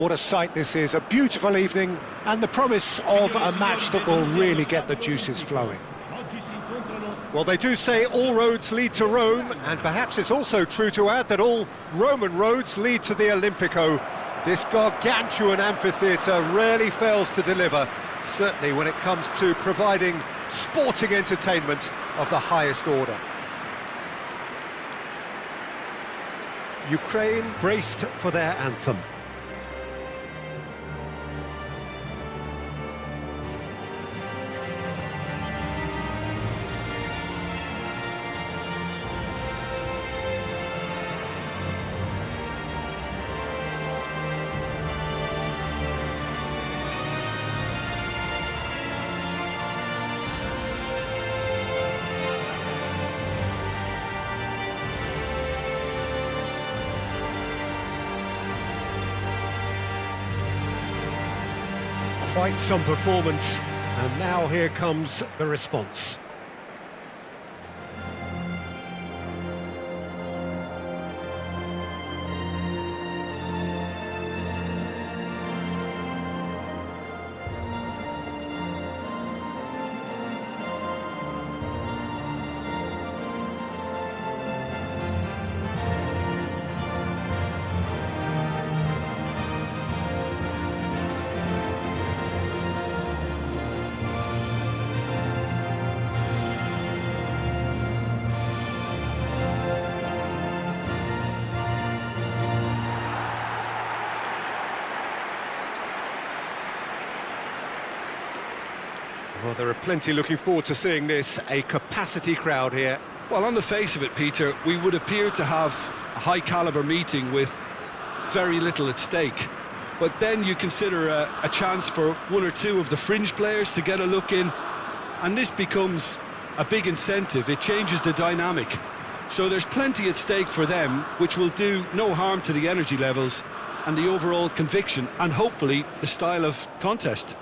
What a sight this is, a beautiful evening and the promise of a match that will really get the juices flowing. Well, they do say all roads lead to Rome, and perhaps it's also true to add that all Roman roads lead to the Olimpico. This gargantuan amphitheatre rarely fails to deliver, certainly when it comes to providing sporting entertainment of the highest order. Ukraine braced for their anthem. Quite some performance, and now here comes the response. Well, there are plenty looking forward to seeing this, a capacity crowd here. Well, on the face of it, Peter, we would appear to have a high-caliber meeting with very little at stake. But then you consider a chance for one or two of the fringe players to get a look in, and this becomes a big incentive. It changes the dynamic. So there's plenty at stake for them, which will do no harm to the energy levels and the overall conviction, and hopefully the style of contest.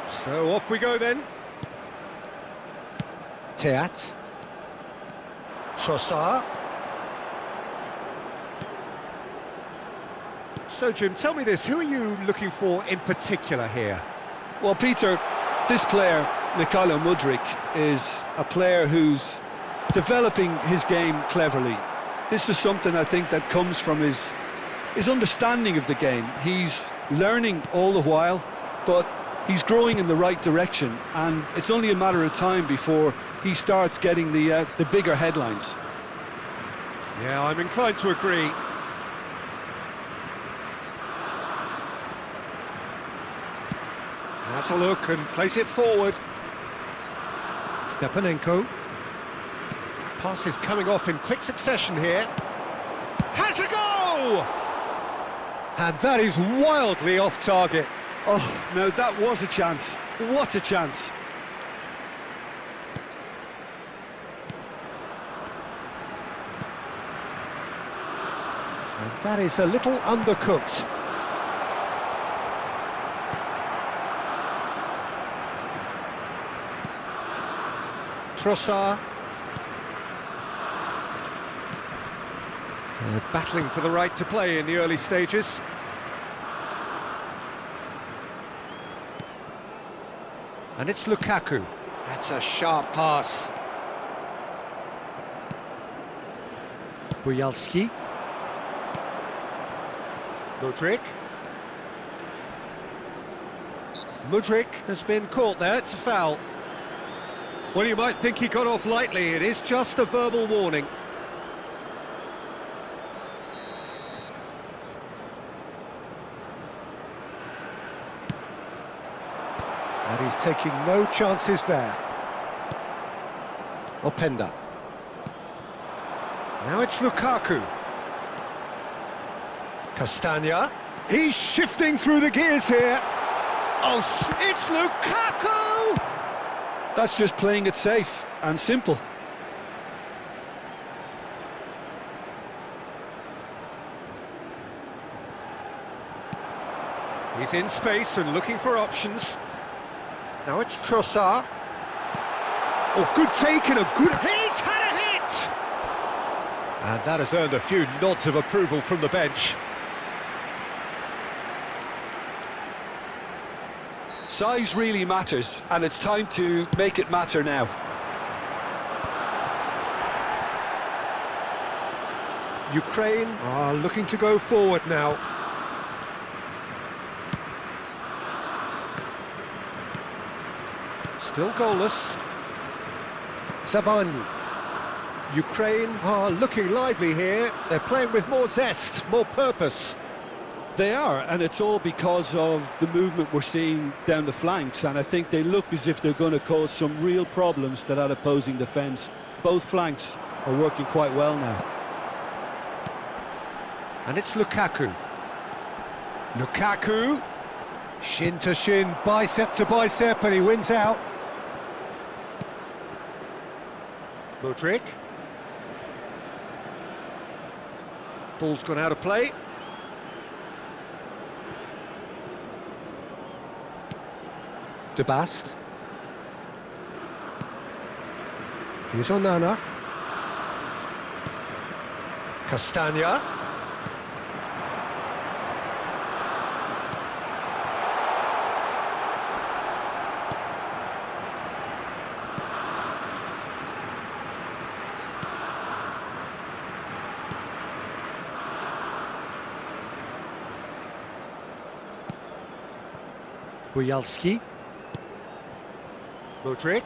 So off we go then. Teat. Trossard. So Jim, tell me this, who are you looking for in particular here? Well, Peter, this player, Mykhailo Mudryk, is a player who's developing his game cleverly. This is something I think that comes from his understanding of the game. He's learning all the while, but he's growing in the right direction, and it's only a matter of time before he starts getting the bigger headlines. Yeah, I'm inclined to agree. Has a look and plays it forward. Stepanenko. Pass is coming off in quick succession here. Has a go! And that is wildly off target. Oh, now that was a chance. What a chance. And that is a little undercooked. Trossard. Battling for the right to play in the early stages. And it's Lukaku. That's a sharp pass. Buyalski. Mudryk. Mudryk has been caught there, it's a foul. Well, you might think he got off lightly, it is just a verbal warning. And he's taking no chances there. Openda. Now it's Lukaku. Castagna. He's shifting through the gears here. Oh, it's Lukaku! That's just playing it safe and simple. He's in space and looking for options. Now it's Trossard. Oh, good take and a good... He's had a hit! And that has earned a few nods of approval from the bench. Size really matters, and it's time to make it matter now. Ukraine are looking to go forward now. Still goalless. Savani. Ukraine are looking lively here. They're playing with more zest, more purpose. They are, and it's all because of the movement we're seeing down the flanks, and I think they look as if they're going to cause some real problems to that opposing defence. Both flanks are working quite well now. And it's Lukaku. Lukaku. Shin to shin, bicep to bicep, and he wins out. Modric. Ball's gone out of play. De Bast. Here's Onana. Castagna. Bujalski. Modric.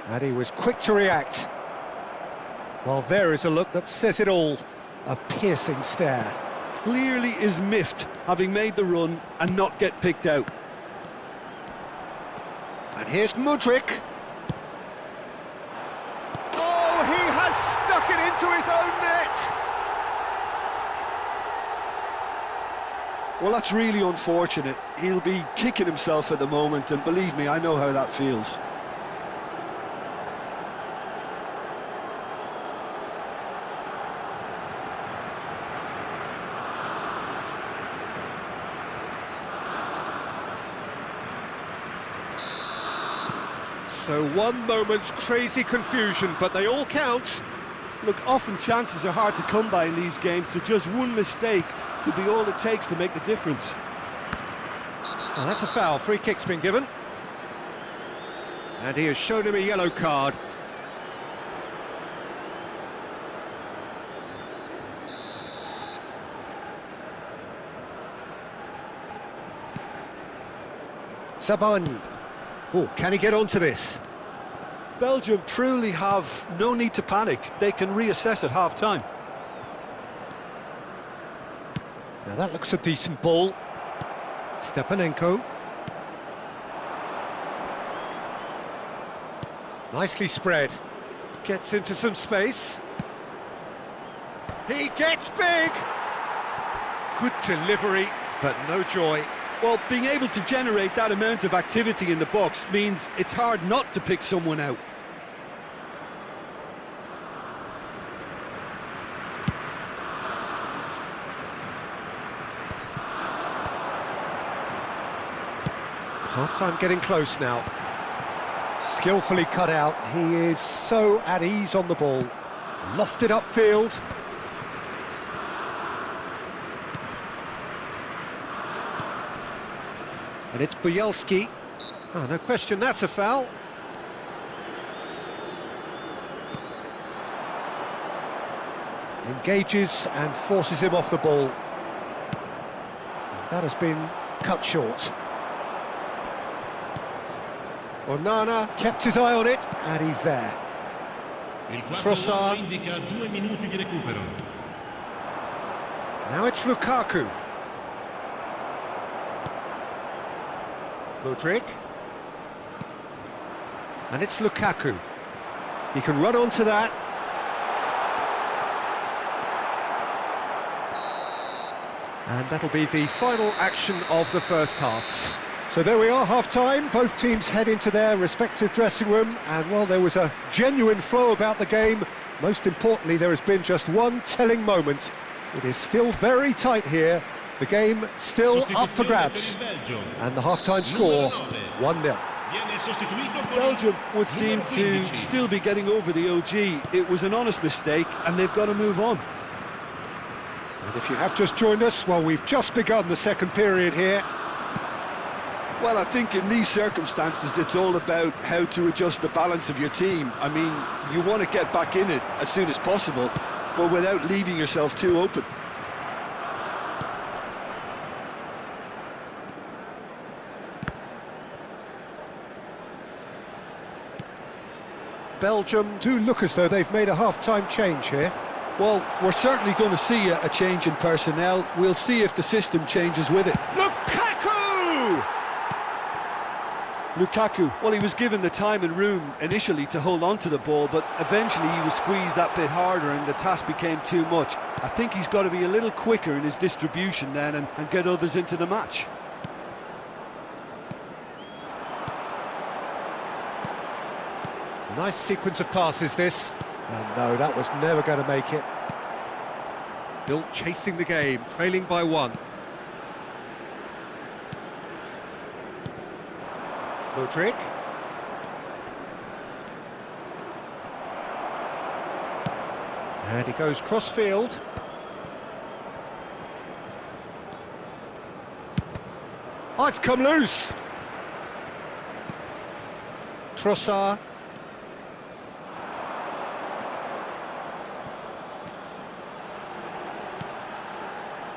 And he was quick to react. Well, there is a look that says it all. A piercing stare. Clearly is miffed, having made the run and not get picked out. And here's Modric. Oh, he has stuck it into his own net! Well, that's really unfortunate. He'll be kicking himself at the moment, and believe me, I know how that feels. So one moment's crazy confusion, but they all count. Look, often chances are hard to come by in these games, so just one mistake could be all it takes to make the difference. Oh, that's a foul. Free kick's been given. And he has shown him a yellow card. Sabani. Oh, can he get onto this? Belgium truly have no need to panic. They can reassess at half-time. Now that looks a decent ball. Stepanenko. Nicely spread. Gets into some space. He gets big! Good delivery, but no joy. Well, being able to generate that amount of activity in the box means it's hard not to pick someone out. Half-time getting close now. Skillfully cut out. He is so at ease on the ball. Lofted upfield. And it's Bujalski. Oh, no question, that's a foul. Engages and forces him off the ball. And that has been cut short. Onana kept his eye on it, and he's there. Trossard. Now it's Lukaku. Modric. And it's Lukaku. He can run onto that. And that'll be the final action of the first half. So there we are, half-time. Both teams head into their respective dressing room, and while there was a genuine flow about the game, most importantly, there has been just one telling moment. It is still very tight here. The game still up for grabs. And the half-time score, 1-0. Belgium would seem to still be getting over the OG. It was an honest mistake, and they've got to move on. And if you have just joined us, well, we've just begun the second period here. Well, I think in these circumstances, it's all about how to adjust the balance of your team. I mean, you want to get back in it as soon as possible, but without leaving yourself too open. Belgium do look as though they've made a half-time change here. Well, we're certainly going to see a change in personnel. We'll see if the system changes with it. Lukaku! Lukaku, well, he was given the time and room initially to hold on to the ball, but eventually he was squeezed that bit harder and the task became too much. I think he's got to be a little quicker in his distribution then and get others into the match. Nice sequence of passes, this. And no, that was never going to make it. Still chasing the game, trailing by 1. Modric. And he goes cross-field. Oh, it's come loose! Trossard.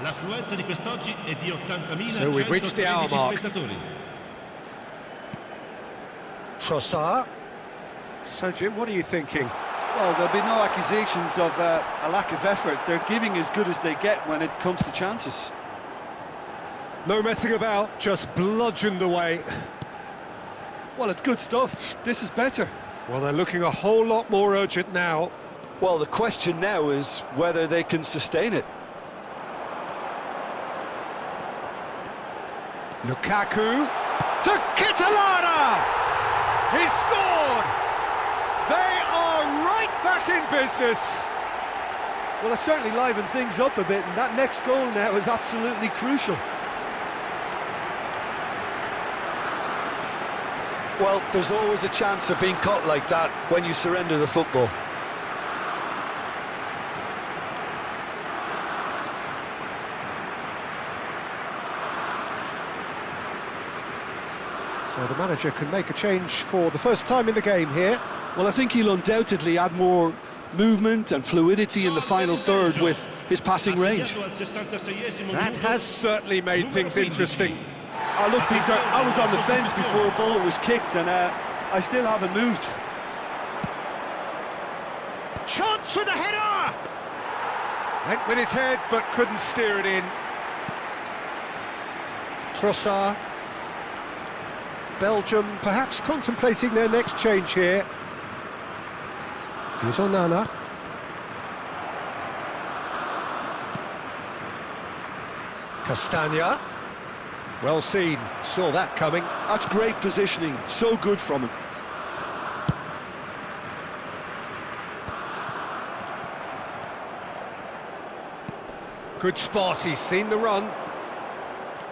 L'affluenza di quest'oggi è di 80.113 So we've reached the hour mark. spettatori. Trossard. So, Jim, what are you thinking? Well, there'll be no accusations of a lack of effort. They're giving as good as they get when it comes to chances. No messing about, just bludgeoned away. Well, it's good stuff. This is better. Well, they're looking a whole lot more urgent now. Well, the question now is whether they can sustain it. Lukaku to Kitalana! He's scored! They are right back in business! Well, it certainly livened things up a bit, and that next goal now is absolutely crucial. Well, there's always a chance of being caught like that when you surrender the football. So the manager can make a change for the first time in the game here. Well, I think he'll undoubtedly add more movement and fluidity in the final third with his passing range. That has certainly made things interesting. Oh, look, Peter, I was on the fence before a ball was kicked, and I still haven't moved. Chance for the header! Went with his head, but couldn't steer it in. Trossard. Belgium perhaps contemplating their next change here. Here's Onana. Castagna. Well seen, saw that coming. That's great positioning, so good from him. Good spot, he's seen the run.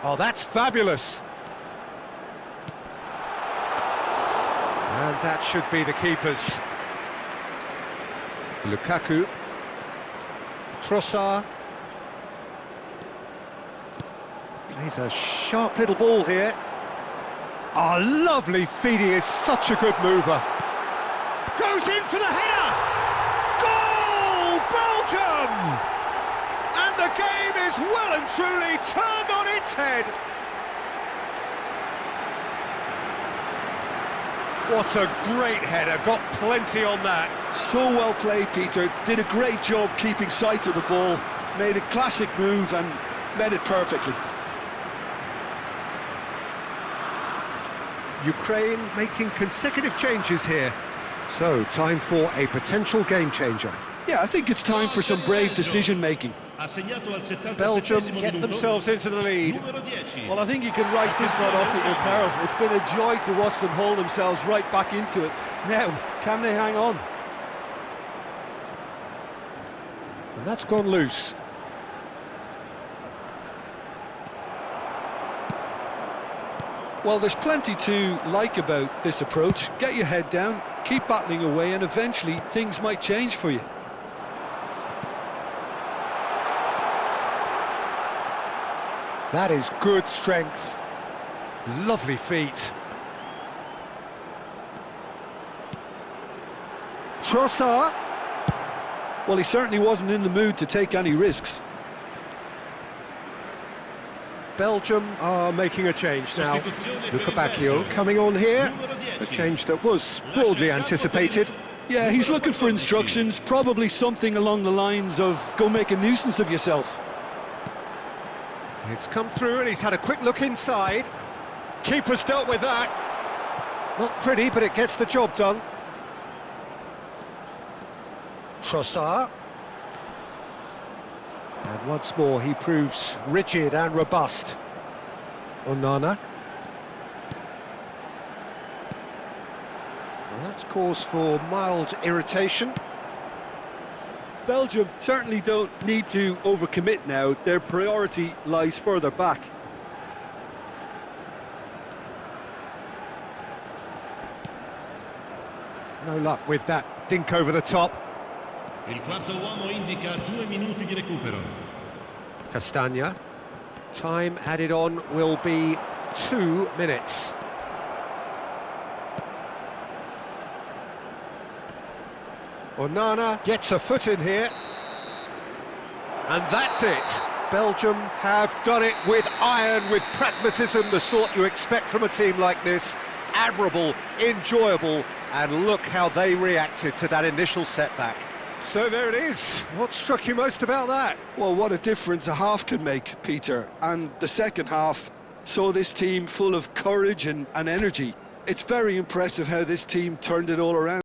Oh, that's fabulous. And that should be the keepers. Lukaku. Trossard. Plays a sharp little ball here. Oh, lovely feed, he is such a good mover. Goes in for the header! Goal! Belgium! And the game is well and truly turned on its head. What a great header, got plenty on that. So well played, Peter. Did a great job keeping sight of the ball. Made a classic move and met it perfectly. Ukraine making consecutive changes here. So, time for a potential game changer. Yeah, I think it's time for some brave decision-making. Belgium get themselves into the lead. Well, I think you can write this lot off with their peril. It's been a joy to watch them haul themselves right back into it. Now, can they hang on? And that's gone loose. Well, there's plenty to like about this approach. Get your head down, keep battling away, and eventually things might change for you. That is good strength. Lovely feet. Trossard. Well, he certainly wasn't in the mood to take any risks. Belgium are making a change now. Luca Bacchio coming on here. A change that was broadly anticipated. Yeah, he's looking for instructions, probably something along the lines of go make a nuisance of yourself. It's come through and he's had a quick look inside. Keeper's dealt with that. Not pretty, but it gets the job done. Trossard. And once more he proves rigid and robust. Onana. Well, that's cause for mild irritation. Belgium certainly don't need to overcommit now. Their priority lies further back. No luck with that dink over the top. Il quarto uomo indica 2 minuti di recupero. Castagna. Time added on will be 2 minutes. Onana gets a foot in here. And that's it. Belgium have done it with iron, with pragmatism, the sort you expect from a team like this. Admirable, enjoyable, and look how they reacted to that initial setback. So there it is. What struck you most about that? Well, what a difference a half can make, Peter. And the second half saw this team full of courage and energy. It's very impressive how this team turned it all around.